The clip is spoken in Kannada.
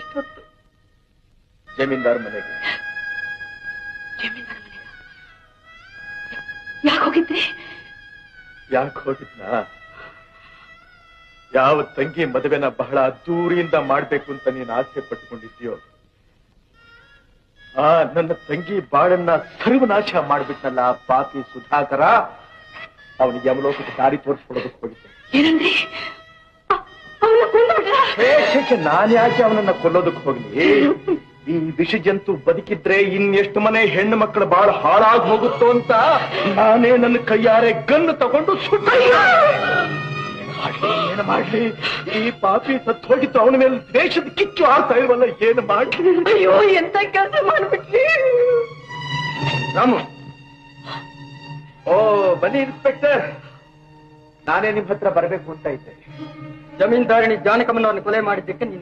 ಇಷ್ಟೊತ್ತು ಜಮೀನ್ದಾರ್ ಮನೆಗೆ. ಜಮೀನ್ದಾರ್ ಮನೆಗೆ ಯಾಕೆ ಹೋಗಿದ್ರಿ? ಯಾಕೆ ಹೋಗಿದ್ನಾ? ಯಾವ ತಂಗಿ ಮದುವೆನ ಬಹಳ ಅದ್ದೂರಿಯಿಂದ ಮಾಡ್ಬೇಕು ಅಂತ ನೀನು ಆಸೆ ಪಟ್ಟುಕೊಂಡಿದ್ಯೋ ನನ್ನ ತಂಗಿ ಬಾಳನ್ನ ಸರ್ವನಾಶ ಮಾಡ್ಬಿಟ್ನಲ್ಲ ಪಾಪಿ ಸುಧಾಕರ. ಅವನಿಗೆ ಯಮಲೋಕಕ್ಕೆ ದಾರಿ ತೋರಿಸ್ಕೊಡೋದಕ್ಕೆ ಹೋಗಿದ್ದೆ. ಏನಂದ್ರಿ? ನಾನು ಯಾಕೆ ಅವನನ್ನ ಕೊಲ್ಲೋದಕ್ಕೆ ಹೋಗ್ಲಿ? ಈ ವಿಷ ಜಂತು ಬದುಕಿದ್ರೆ ಇನ್ನೆಷ್ಟು ಮನೆ ಹೆಣ್ಣು ಮಕ್ಕಳು ಬಹಳ ಹಾಳಾಗಿ ಹೋಗುತ್ತೋ ಅಂತ ನಾನೇ ನನ್ನ ಕೈಯಾರೆ ಗನ್ನು ತಗೊಂಡು ಸುಟ್ಟ. ಏನು ಮಾಡ್ಲಿ? ಈ ಪಾಪಿ ಸತ್ತು ಹೋಗಿತ್ತು, ಅವನ ಮೇಲೆ ದ್ವೇಷದ ಕಿಚ್ಚು ಆಡ್ತಾ ಇಲ್ವಲ್ಲ, ಏನು ಮಾಡ್ಲಿ? ಅಯ್ಯೋ, ಎಂತ ಕೆಲಸ ಮಾಡ್ಬಿಟ್ರಿ ರಾಮು. ಓ ಬನ್ನಿ ಇನ್ಸ್ಪೆಕ್ಟರ್, ನಾನೇ ನಿಮ್ ಹತ್ರ ಬರಬೇಕು ಅಂತ ಇದ್ದೆ. ಜಮೀನ್ದಾರಣಿ ಜಾನಕಮ್ಮನವ್ರನ್ನ ಕೊಲೆ ಮಾಡಿದ್ದಕ್ಕೆ ನೀನು